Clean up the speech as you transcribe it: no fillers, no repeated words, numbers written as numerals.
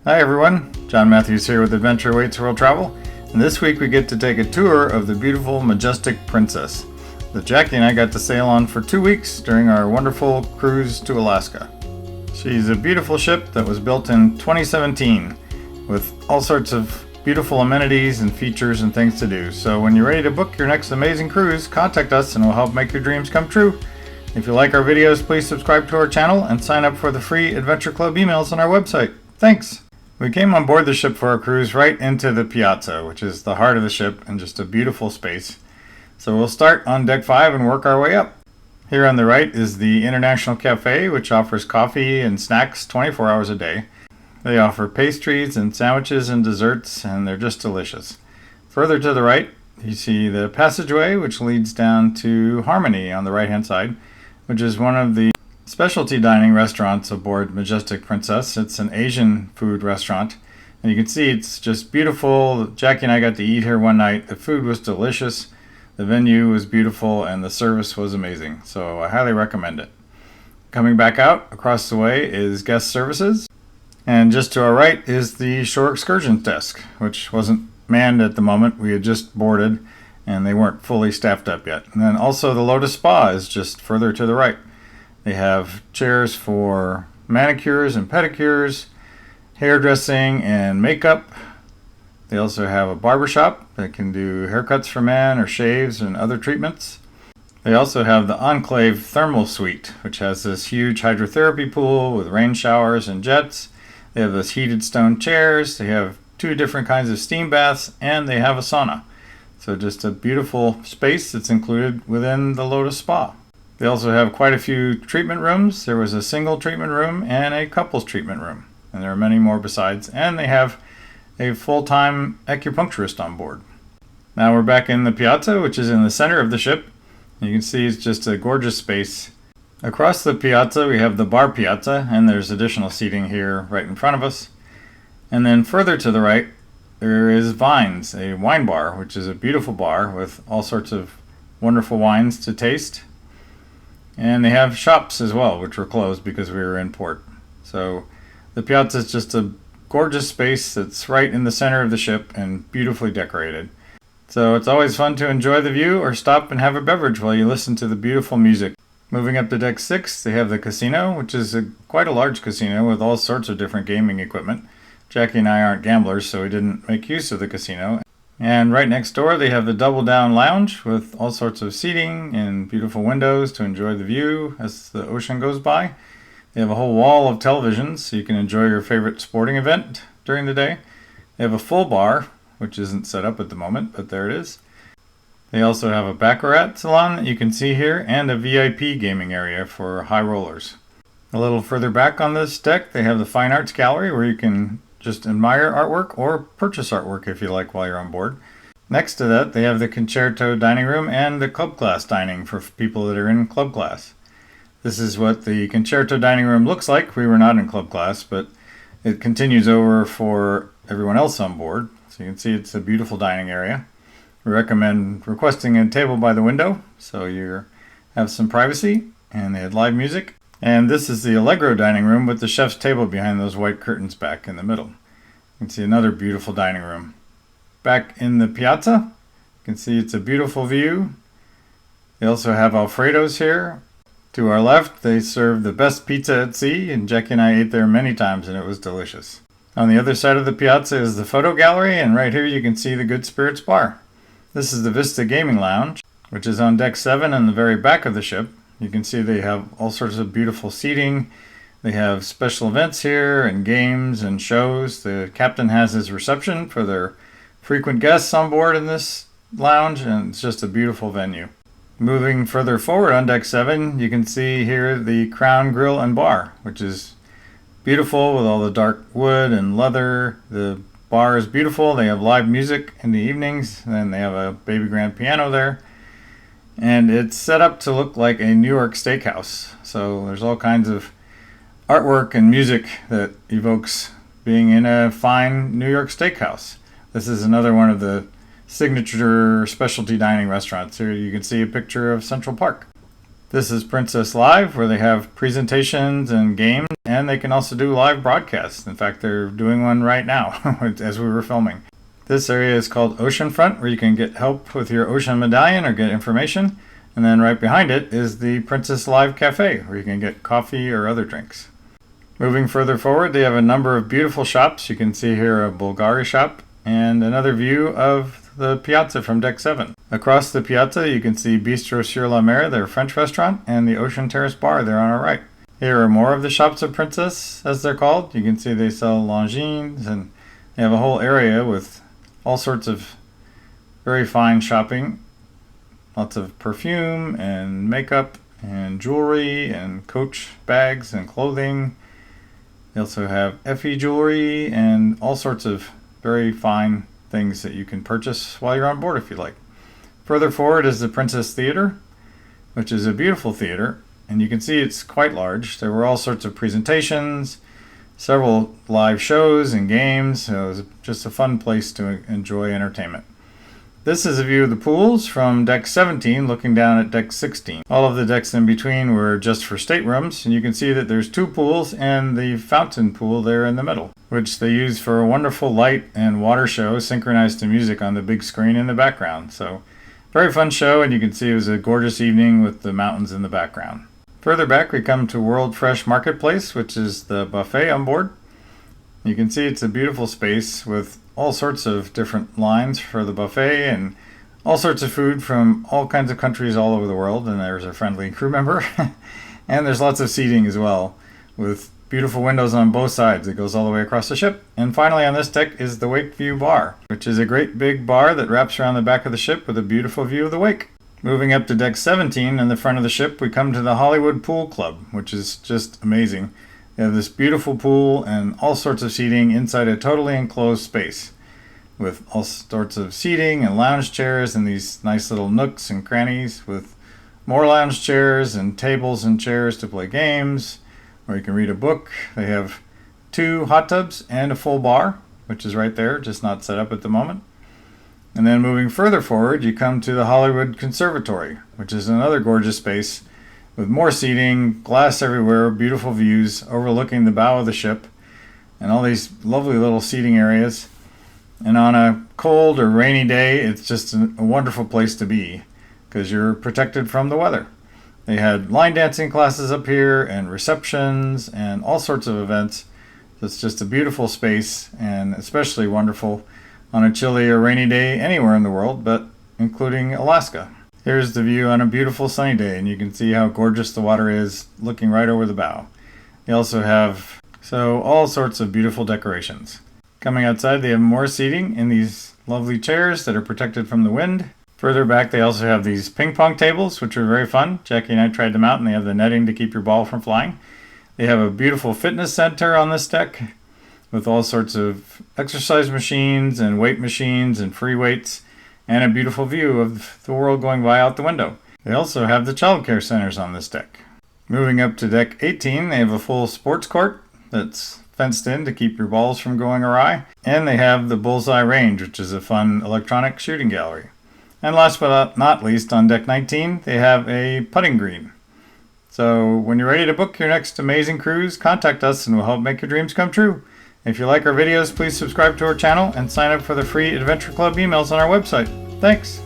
Hi everyone, John Matthews here with Adventure Awaits World Travel, and this week we get to take a tour of the beautiful Majestic Princess that Jackie and I got to sail on for 2 weeks during our wonderful cruise to Alaska. She's a beautiful ship that was built in 2017 with all sorts of beautiful amenities and features and things to do. So when you're ready to book your next amazing cruise, contact us and we'll help make your dreams come true. If you like our videos, please subscribe to our channel and sign up for the free Adventure Club emails on our website. Thanks! We came on board the ship for our cruise right into the Piazza, which is the heart of the ship and just a beautiful space. So we'll start on deck 5 and work our way up. Here on the right is the International Cafe, which offers coffee and snacks 24 hours a day. They offer pastries and sandwiches and desserts, and they're just delicious. Further to the right, you see the passageway, which leads down to Harmony on the right-hand side, which is one of the specialty dining restaurants aboard Majestic Princess. It's an Asian food restaurant, and you can see it's just beautiful. Jackie and I got to eat here one night. The food was delicious, the venue was beautiful, and the service was amazing, so I highly recommend it. Coming back out across the way is guest services, and just to our right is the shore excursions desk, which wasn't manned at the moment. We had just boarded and they weren't fully staffed up yet. And then also the Lotus Spa is just further to the right. They have chairs for manicures and pedicures, hairdressing and makeup. They also have a barbershop that can do haircuts for men or shaves and other treatments. They also have the Enclave Thermal Suite, which has this huge hydrotherapy pool with rain showers and jets. They have those heated stone chairs. They have 2 different kinds of steam baths, and they have a sauna. So just a beautiful space that's included within the Lotus Spa. They also have quite a few treatment rooms. There was a single treatment room and a couples treatment room. And there are many more besides. And they have a full-time acupuncturist on board. Now we're back in the Piazza, which is in the center of the ship. You can see it's just a gorgeous space. Across the Piazza we have the Bar Piazza, and there's additional seating here right in front of us. And then further to the right there is Vines, a wine bar, which is a beautiful bar with all sorts of wonderful wines to taste. And they have shops as well, which were closed because we were in port. So the Piazza is just a gorgeous space that's right in the center of the ship and beautifully decorated. So it's always fun to enjoy the view or stop and have a beverage while you listen to the beautiful music. Moving up to deck 6, they have the casino, which is quite a large casino with all sorts of different gaming equipment. Jackie and I aren't gamblers, so we didn't make use of the casino. And right next door they have the Double Down Lounge with all sorts of seating and beautiful windows to enjoy the view as the ocean goes by. They have a whole wall of televisions so you can enjoy your favorite sporting event during the day. They have a full bar, which isn't set up at the moment, but there it is. They also have a baccarat salon that you can see here and a VIP gaming area for high rollers. A little further back on this deck they have the Fine Arts Gallery where you can just admire artwork or purchase artwork if you like while you're on board. Next to that they have the concerto dining room and the club class dining for people that are in club class. This is what the concerto dining room looks like. We were not in club class, but it continues over for everyone else on board. So you can see it's a beautiful dining area. We recommend requesting a table by the window so you have some privacy, and they had live music. And this is the Allegro dining room with the chef's table behind those white curtains back in the middle. You can see another beautiful dining room. Back in the Piazza, you can see it's a beautiful view. They also have Alfredo's here. To our left, they serve the best pizza at sea, and Jackie and I ate there many times and it was delicious. On the other side of the Piazza is the photo gallery, and right here you can see the Good Spirits Bar. This is the Vista Gaming Lounge, which is on deck 7 in the very back of the ship. You can see they have all sorts of beautiful seating. They have special events here and games and shows. The captain has his reception for their frequent guests on board in this lounge, and it's just a beautiful venue. Moving further forward on deck 7, you can see here the Crown Grill and Bar, which is beautiful with all the dark wood and leather. The bar is beautiful. They have live music in the evenings, and they have a baby grand piano there. And it's set up to look like a New York steakhouse. So there's all kinds of artwork and music that evokes being in a fine New York steakhouse. This is another one of the signature specialty dining restaurants. Here you can see a picture of Central Park. This is Princess Live, where they have presentations and games, and they can also do live broadcasts. In fact, they're doing one right now as we were filming. This area is called Oceanfront, where you can get help with your ocean medallion or get information. And then right behind it is the Princess Live Cafe, where you can get coffee or other drinks. Moving further forward, they have a number of beautiful shops. You can see here a Bulgari shop and another view of the Piazza from deck 7. Across the Piazza, you can see Bistro sur la Mer, their French restaurant, and the Ocean Terrace Bar there on our right. Here are more of the shops of Princess, as they're called. You can see they sell longines, and they have a whole area with all sorts of very fine shopping. Lots of perfume and makeup and jewelry and Coach bags and clothing. They also have Effie jewelry and all sorts of very fine things that you can purchase while you're on board if you like. Further forward is the Princess Theater, which is a beautiful theater, and you can see it's quite large. There were all sorts of presentations, several live shows and games. So it was just a fun place to enjoy entertainment. This is a view of the pools from deck 17 looking down at deck 16. All of the decks in between were just for staterooms, and you can see that there's 2 pools and the fountain pool there in the middle, which they use for a wonderful light and water show synchronized to music on the big screen in the background. So very fun show, and you can see it was a gorgeous evening with the mountains in the background. Further back we come to World Fresh Marketplace, which is the buffet on board. You can see it's a beautiful space with all sorts of different lines for the buffet and all sorts of food from all kinds of countries all over the world. And there's a friendly crew member. And there's lots of seating as well with beautiful windows on both sides. It goes all the way across the ship. And finally on this deck is the Wake View Bar, which is a great big bar that wraps around the back of the ship with a beautiful view of the wake. Moving up to deck 17 in the front of the ship, we come to the Hollywood Pool Club, which is just amazing. They have this beautiful pool and all sorts of seating inside a totally enclosed space with all sorts of seating and lounge chairs and these nice little nooks and crannies with more lounge chairs and tables and chairs to play games, or you can read a book. They have 2 hot tubs and a full bar, which is right there, just not set up at the moment. And then moving further forward, you come to the Hollywood Conservatory, which is another gorgeous space with more seating, glass everywhere, beautiful views overlooking the bow of the ship, and all these lovely little seating areas. And on a cold or rainy day, it's just a wonderful place to be because you're protected from the weather. They had line dancing classes up here and receptions and all sorts of events. It's just a beautiful space, and especially wonderful on a chilly or rainy day anywhere in the world, but including Alaska. Here's the view on a beautiful sunny day, and you can see how gorgeous the water is looking right over the bow. They also have all sorts of beautiful decorations. Coming outside, they have more seating in these lovely chairs that are protected from the wind. Further back, they also have these ping pong tables, which are very fun. Jackie and I tried them out, and they have the netting to keep your ball from flying. They have a beautiful fitness center on this deck with all sorts of exercise machines and weight machines and free weights, and a beautiful view of the world going by out the window. They also have the child care centers on this deck. Moving up to deck 18, they have a full sports court that's fenced in to keep your balls from going awry. And they have the Bullseye Range, which is a fun electronic shooting gallery. And last but not least, on deck 19, they have a putting green. So when you're ready to book your next amazing cruise, contact us and we'll help make your dreams come true. If you like our videos, please subscribe to our channel and sign up for the free Adventure Club emails on our website. Thanks!